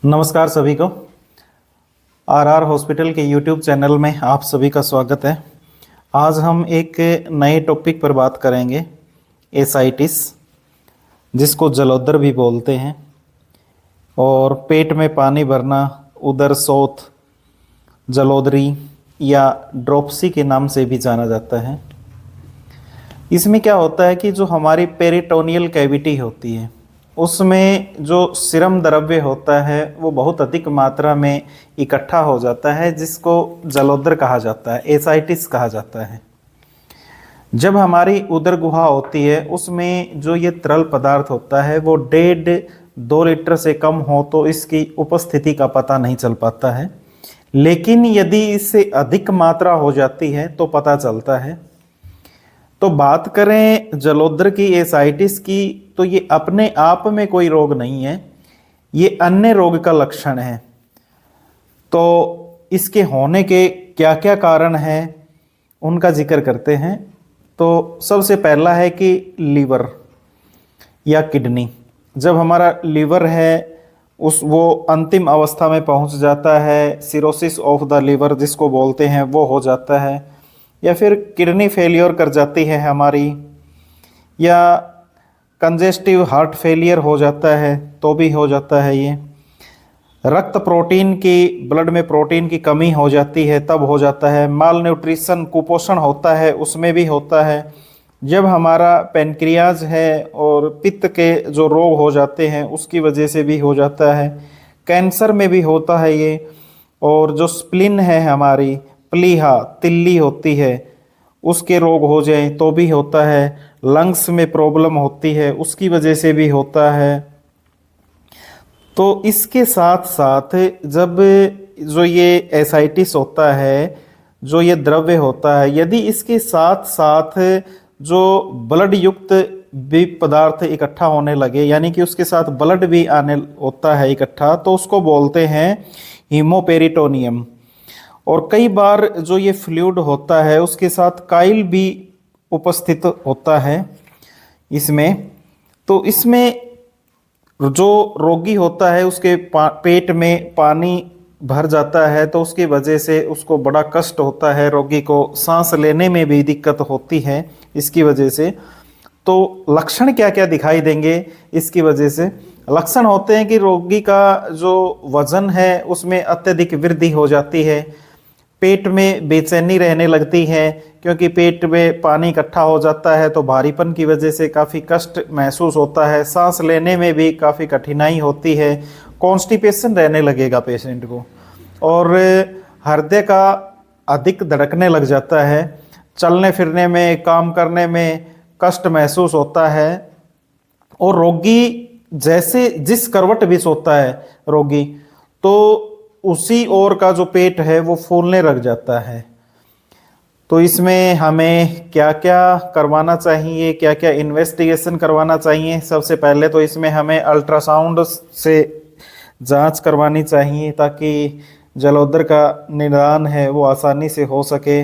नमस्कार सभी को। आरआर हॉस्पिटल के यूट्यूब चैनल में आप सभी का स्वागत है। आज हम एक नए टॉपिक पर बात करेंगे, एसाइटिस, जिसको जलोदर भी बोलते हैं, और पेट में पानी भरना, उदर शोथ, जलोदरी या ड्रॉप्सी के नाम से भी जाना जाता है। इसमें क्या होता है कि जो हमारी पेरिटोनियल कैविटी होती है उसमें जो सीरम द्रव्य होता है वो बहुत अधिक मात्रा में इकट्ठा हो जाता है, जिसको जलोदर कहा जाता है, एसाइटिस कहा जाता है। जब हमारी उदर गुहा होती है उसमें जो ये तरल पदार्थ होता है वो 1.5-2 लीटर से कम हो तो इसकी उपस्थिति का पता नहीं चल पाता है, लेकिन यदि इससे अधिक मात्रा हो जाती है तो पता चलता है। तो बात करें जलोदर की, एसाइटिस की, तो ये अपने आप में कोई रोग नहीं है, ये अन्य रोग का लक्षण है। तो इसके होने के क्या क्या कारण हैं उनका जिक्र करते हैं। तो सबसे पहला है कि लीवर या किडनी। जब हमारा लीवर है वो अंतिम अवस्था में पहुंच जाता है, सिरोसिस ऑफ द लीवर जिसको बोलते हैं वो हो जाता है, या फिर किडनी फेलियर कर जाती है हमारी, या कंजेस्टिव हार्ट फेलियर हो जाता है तो भी हो जाता है ये। रक्त प्रोटीन की, ब्लड में प्रोटीन की कमी हो जाती है तब हो जाता है। माल न्यूट्रिशन, कुपोषण होता है उसमें भी होता है। जब हमारा पेनक्रियाज है और पित्त के जो रोग हो जाते हैं उसकी वजह से भी हो जाता है। कैंसर में भी होता है ये। और जो स्प्लिन है हमारी, प्लीहा, तिल्ली होती है, उसके रोग हो जाए तो भी होता है। लंग्स में प्रॉब्लम होती है उसकी वजह से भी होता है। तो इसके साथ साथ जब जो ये एसाइटिस होता है, जो ये द्रव्य होता है, यदि इसके साथ साथ जो ब्लड युक्त भी पदार्थ इकट्ठा होने लगे, यानी कि उसके साथ ब्लड भी आने होता है इकट्ठा, तो उसको बोलते हैं हीमोपेरिटोनियम। और कई बार जो ये फ्लूइड होता है उसके साथ काइल भी उपस्थित होता है इसमें। तो इसमें जो रोगी होता है उसके पेट में पानी भर जाता है तो उसकी वजह से उसको बड़ा कष्ट होता है, रोगी को सांस लेने में भी दिक्कत होती है इसकी वजह से। तो लक्षण क्या क्या दिखाई देंगे इसकी वजह से? लक्षण होते हैं कि रोगी का जो वजन है उसमें अत्यधिक वृद्धि हो जाती है, पेट में बेचैनी रहने लगती है, क्योंकि पेट में पानी इकट्ठा हो जाता है तो भारीपन की वजह से काफ़ी कष्ट महसूस होता है, सांस लेने में भी काफ़ी कठिनाई होती है, कॉन्स्टिपेशन रहने लगेगा पेशेंट को, और हृदय का अधिक धड़कने लग जाता है, चलने फिरने में, काम करने में कष्ट महसूस होता है। और रोगी जैसे जिस करवट भी सोता है रोगी, तो उसी ओर का जो पेट है वो फूलने लग जाता है। तो इसमें हमें क्या क्या करवाना चाहिए, क्या क्या इन्वेस्टिगेशन करवाना चाहिए? सबसे पहले तो इसमें हमें अल्ट्रासाउंड से जांच करवानी चाहिए ताकि जलोदर का निदान है वो आसानी से हो सके।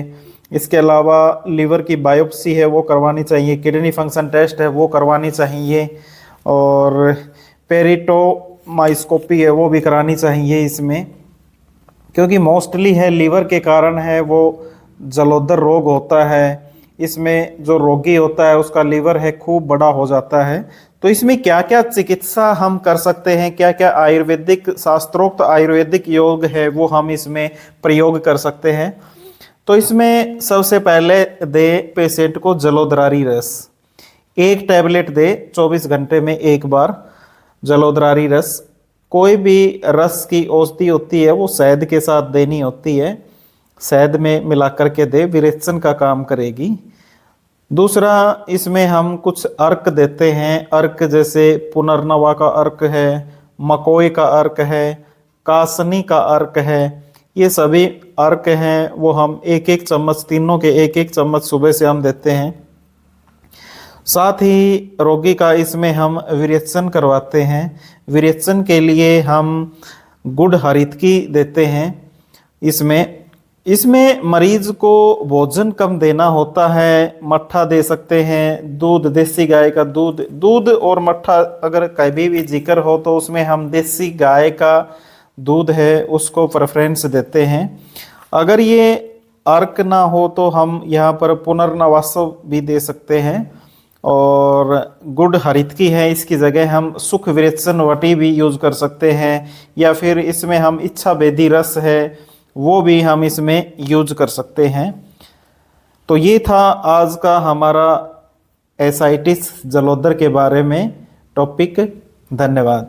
इसके अलावा लीवर की बायोप्सी है वो करवानी चाहिए, किडनी फंक्शन टेस्ट है वो करवानी चाहिए, और पेरिटोमाइस्कोपी है वो भी करानी चाहिए इसमें, क्योंकि मोस्टली है लीवर के कारण है वो जलोदर रोग होता है। इसमें जो रोगी होता है उसका लीवर है खूब बड़ा हो जाता है। तो इसमें क्या क्या चिकित्सा हम कर सकते हैं, क्या क्या आयुर्वेदिक, शास्त्रोक्त आयुर्वेदिक योग है वो हम इसमें प्रयोग कर सकते हैं। तो इसमें सबसे पहले दे पेशेंट को जलोदरारी रस, 1 टैबलेट दे 24 घंटे में एक बार जलोदरारी रस। कोई भी रस की औषधि होती है वो शहद के साथ देनी होती है, शहद में मिला करके दे, विरेचन का काम करेगी। दूसरा, इसमें हम कुछ अर्क देते हैं, अर्क जैसे पुनर्नवा का अर्क है, मकोई का अर्क है, कासनी का अर्क है, ये सभी अर्क हैं वो हम 1-1 चम्मच, तीनों के 1-1 चम्मच सुबह से हम देते हैं। साथ ही रोगी का इसमें हम विरेचन करवाते हैं। विरेचन के लिए हम गुड़ हरितकी देते हैं इसमें, इसमें मरीज को भोजन कम देना होता है, मट्ठा दे सकते हैं, दूध, देसी गाय का दूध। दूध और मट्ठा अगर कभी भी जिक्र हो तो उसमें हम देसी गाय का दूध है उसको प्रेफरेंस देते हैं। अगर ये अर्क ना हो तो हम यहाँ पर पुनर्नवासव भी दे सकते हैं। और गुड़ हरितकी है, इसकी जगह हम सुख विरेचन वटी भी यूज़ कर सकते हैं, या फिर इसमें हम इच्छा वेदी रस है वो भी हम इसमें यूज कर सकते हैं। तो ये था आज का हमारा एसाइटिस जलोदर के बारे में टॉपिक। धन्यवाद।